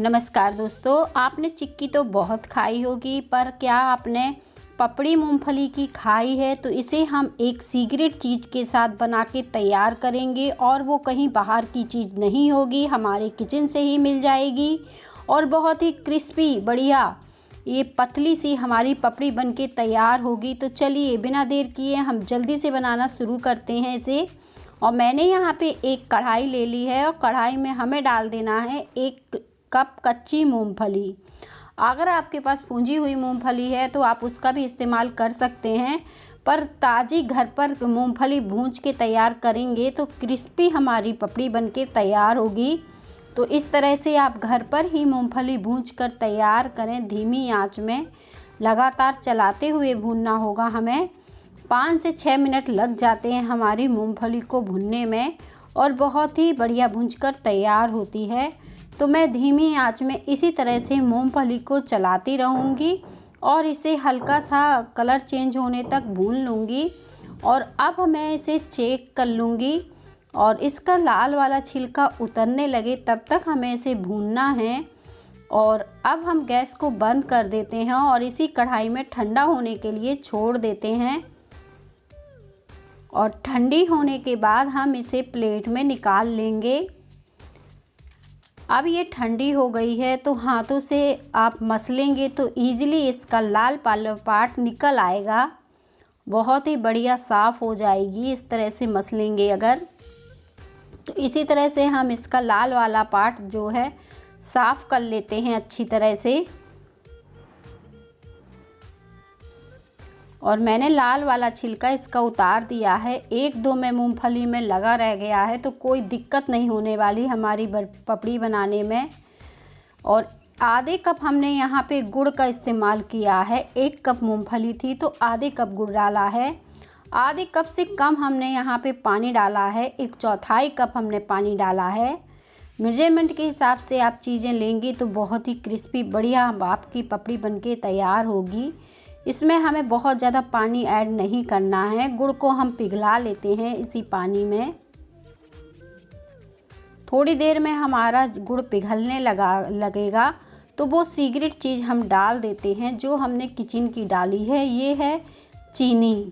नमस्कार दोस्तों, आपने चिक्की तो बहुत खाई होगी, पर क्या आपने पपड़ी मूंगफली की खाई है? तो इसे हम एक सीक्रेट चीज़ के साथ बना के तैयार करेंगे और वो कहीं बाहर की चीज़ नहीं होगी, हमारे किचन से ही मिल जाएगी और बहुत ही क्रिस्पी बढ़िया ये पतली सी हमारी पपड़ी बन के तैयार होगी। तो चलिए बिना देर किए हम जल्दी से बनाना शुरू करते हैं इसे। और मैंने यहाँ पे एक कढ़ाई ले ली है और कढ़ाई में हमें डाल देना है 1 कप कच्ची मूंगफली। अगर आपके पास भुंजी हुई मूंगफली है तो आप उसका भी इस्तेमाल कर सकते हैं, पर ताज़ी घर पर मूंगफली भूंज के तैयार करेंगे तो क्रिस्पी हमारी पपड़ी बनके तैयार होगी। तो इस तरह से आप घर पर ही मूंगफली भूंज कर तैयार करें। धीमी आंच में लगातार चलाते हुए भूनना होगा हमें। 5 से 6 मिनट लग जाते हैं हमारी मूंगफली को भुनने में और बहुत ही बढ़िया भूंजकर तैयार होती है। तो मैं धीमी आंच में इसी तरह से मूंगफली को चलाती रहूँगी और इसे हल्का सा कलर चेंज होने तक भून लूँगी। और अब मैं इसे चेक कर लूँगी और इसका लाल वाला छिलका उतरने लगे तब तक हमें इसे भूनना है। और अब हम गैस को बंद कर देते हैं और इसी कढ़ाई में ठंडा होने के लिए छोड़ देते हैं। और ठंडी होने के बाद हम इसे प्लेट में निकाल लेंगे। अब ये ठंडी हो गई है तो हाथों से आप मसलेंगे तो ईज़िली इसका लाल पार्ट निकल आएगा, बहुत ही बढ़िया साफ़ हो जाएगी। इस तरह से मसलेंगे अगर, तो इसी तरह से हम इसका लाल वाला पार्ट जो है साफ़ कर लेते हैं अच्छी तरह से। और मैंने लाल वाला छिलका इसका उतार दिया है। 1-2 में मूंगफली में लगा रह गया है तो कोई दिक्कत नहीं होने वाली हमारी पपड़ी बनाने में। और आधे कप हमने यहाँ पे गुड़ का इस्तेमाल किया है। 1 कप मूंगफली थी तो आधे कप गुड़ डाला है। आधे कप से कम हमने यहाँ पे पानी डाला है। 1/4 कप हमने पानी डाला है। मेजरमेंट के हिसाब से आप चीज़ें लेंगी तो बहुत ही क्रिस्पी बढ़िया आपकी पपड़ी बनके तैयार होगी। इसमें हमें बहुत ज़्यादा पानी ऐड नहीं करना है। गुड़ को हम पिघला लेते हैं इसी पानी में। थोड़ी देर में हमारा गुड़ पिघलने लगेगा तो वो सीक्रेट चीज़ हम डाल देते हैं जो हमने किचन की डाली है। ये है चीनी।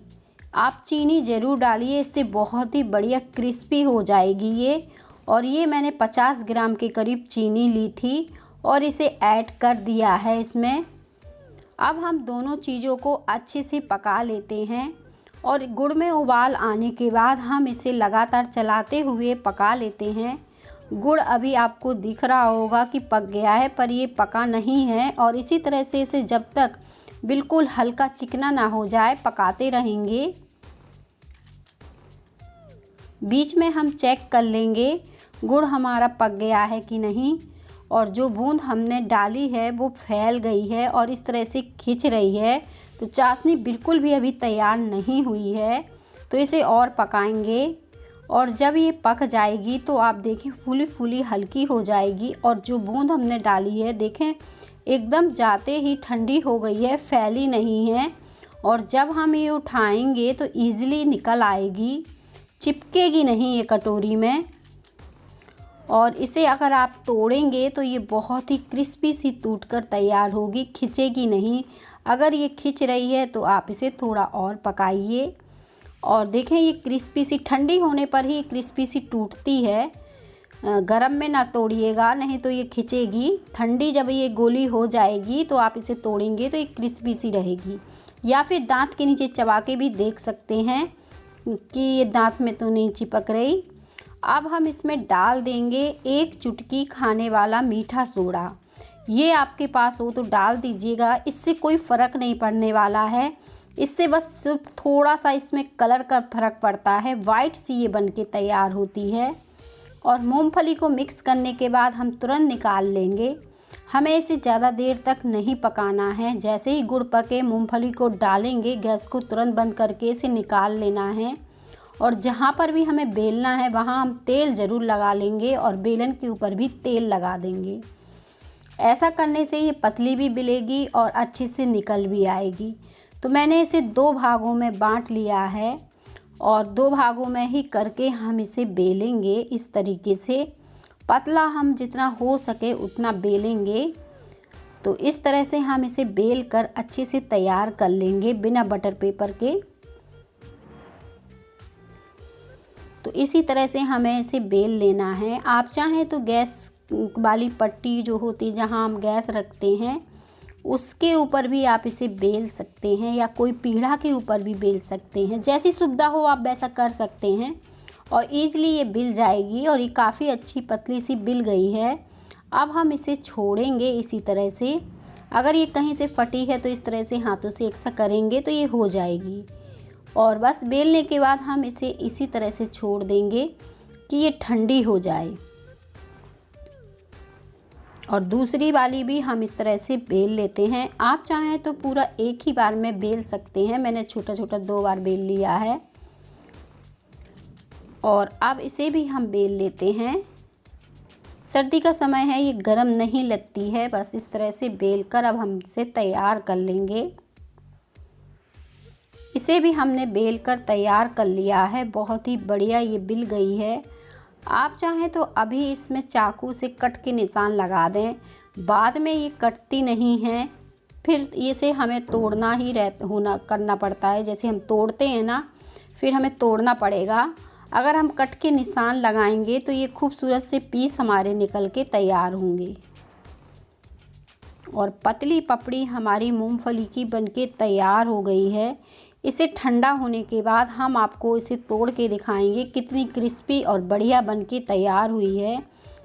आप चीनी ज़रूर डालिए, इससे बहुत ही बढ़िया क्रिस्पी हो जाएगी ये। और ये मैंने 50 ग्राम के करीब चीनी ली थी और इसे ऐड कर दिया है इसमें। अब हम दोनों चीज़ों को अच्छे से पका लेते हैं और गुड़ में उबाल आने के बाद हम इसे लगातार चलाते हुए पका लेते हैं। गुड़ अभी आपको दिख रहा होगा कि पक गया है, पर ये पका नहीं है। और इसी तरह से इसे जब तक बिल्कुल हल्का चिकना ना हो जाए पकाते रहेंगे। बीच में हम चेक कर लेंगे गुड़ हमारा पक गया है कि नहीं। और जो बूंद हमने डाली है वो फैल गई है और इस तरह से खिंच रही है। तो चाशनी बिल्कुल भी अभी तैयार नहीं हुई है, तो इसे और पकाएंगे। और जब ये पक जाएगी तो आप देखें फूली फूली हल्की हो जाएगी। और जो बूंद हमने डाली है देखें एकदम जाते ही ठंडी हो गई है, फैली नहीं है। और जब हम ये उठाएंगे तो ईज़िली निकल आएगी, चिपकेगी नहीं ये कटोरी में। और इसे अगर आप तोड़ेंगे तो ये बहुत ही क्रिस्पी सी टूटकर तैयार होगी, खिंचेगी नहीं। अगर ये खिंच रही है तो आप इसे थोड़ा और पकाइए। और देखें ये क्रिस्पी सी ठंडी होने पर ही क्रिस्पी सी टूटती है। गरम में ना तोड़िएगा, नहीं तो ये खिंचेगी। ठंडी जब ये गोली हो जाएगी तो आप इसे तोड़ेंगे तो ये क्रिस्पी सी रहेगी। या फिर दांत के नीचे चबा के भी देख सकते हैं कि ये दांत में तो नहीं चिपक रही। अब हम इसमें डाल देंगे 1 चुटकी खाने वाला मीठा सोडा। ये आपके पास हो तो डाल दीजिएगा, इससे कोई फ़र्क नहीं पड़ने वाला है। इससे बस सिर्फ थोड़ा सा इसमें कलर का फ़र्क पड़ता है, वाइट सी ये बन के तैयार होती है। और मूंगफली को मिक्स करने के बाद हम तुरंत निकाल लेंगे। हमें इसे ज़्यादा देर तक नहीं पकाना है। जैसे ही गुड़ पके मूंगफली को डालेंगे, गैस को तुरंत बंद करके इसे निकाल लेना है। और जहाँ पर भी हमें बेलना है वहाँ हम तेल ज़रूर लगा लेंगे और बेलन के ऊपर भी तेल लगा देंगे। ऐसा करने से ये पतली भी बेलेगी और अच्छे से निकल भी आएगी। तो मैंने इसे 2 भागों में बांट लिया है और 2 भागों में ही करके हम इसे बेलेंगे इस तरीके से। पतला हम जितना हो सके उतना बेलेंगे। तो इस तरह से हम इसे बेल कर अच्छे से तैयार कर लेंगे बिना बटर पेपर के। तो इसी तरह से हमें इसे बेल लेना है। आप चाहें तो गैस वाली पट्टी जो होती है जहाँ हम गैस रखते हैं उसके ऊपर भी आप इसे बेल सकते हैं, या कोई पीढ़ा के ऊपर भी बेल सकते हैं। जैसी सुविधा हो आप वैसा कर सकते हैं और ईज़िली ये बिल जाएगी। और ये काफ़ी अच्छी पतली सी बिल गई है। अब हम इसे छोड़ेंगे इसी तरह से। अगर ये कहीं से फटी है तो इस तरह से हाथों से ऐसा करेंगे तो ये हो जाएगी। और बस बेलने के बाद हम इसे इसी तरह से छोड़ देंगे कि ये ठंडी हो जाए। और दूसरी वाली भी हम इस तरह से बेल लेते हैं। आप चाहें तो पूरा एक ही बार में बेल सकते हैं। मैंने छोटा छोटा 2 बार बेल लिया है। और अब इसे भी हम बेल लेते हैं। सर्दी का समय है, ये गरम नहीं लगती है। बस इस तरह से बेल कर अब हम इसे तैयार कर लेंगे। इसे भी हमने बेल कर तैयार कर लिया है। बहुत ही बढ़िया ये बिल गई है। आप चाहें तो अभी इसमें चाकू से कट के निशान लगा दें, बाद में ये कटती नहीं है। फिर इसे हमें तोड़ना ही करना पड़ता है। जैसे हम तोड़ते हैं ना, फिर हमें तोड़ना पड़ेगा। अगर हम कट के निशान लगाएंगे तो ये खूबसूरत से पीस हमारे निकल के तैयार होंगे। और पतली पपड़ी हमारी मूंगफली की बनके तैयार हो गई है। इसे ठंडा होने के बाद हम आपको इसे तोड़ के दिखाएंगे कितनी क्रिस्पी और बढ़िया बनके तैयार हुई है।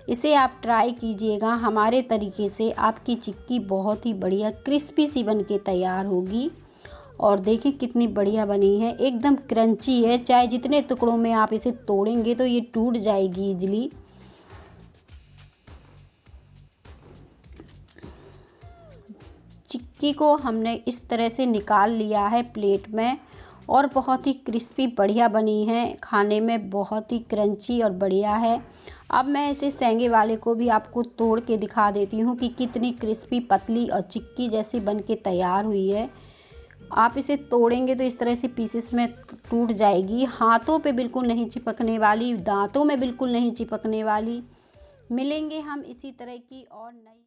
इसे आप ट्राई कीजिएगा हमारे तरीके से। आपकी चिक्की बहुत ही बढ़िया क्रिस्पी सी बनके तैयार होगी। और देखिए कितनी बढ़िया बनी है, एकदम क्रंची है। चाहे जितने टुकड़ों में आप इसे तोड़ेंगे तो ये टूट जाएगी इजली। चिक्की को हमने इस तरह से निकाल लिया है प्लेट में। और बहुत ही क्रिस्पी बढ़िया बनी है, खाने में बहुत ही क्रंची और बढ़िया है। अब मैं इसे सेंगे वाले को भी आपको तोड़ के दिखा देती हूँ कि कितनी क्रिस्पी पतली और चिक्की जैसी बनके तैयार हुई है। आप इसे तोड़ेंगे तो इस तरह से पीसेस में टूट जाएगी। हाथों पे बिल्कुल नहीं चिपकने वाली, दांतों में बिल्कुल नहीं चिपकने वाली। मिलेंगे हम इसी तरह की और नई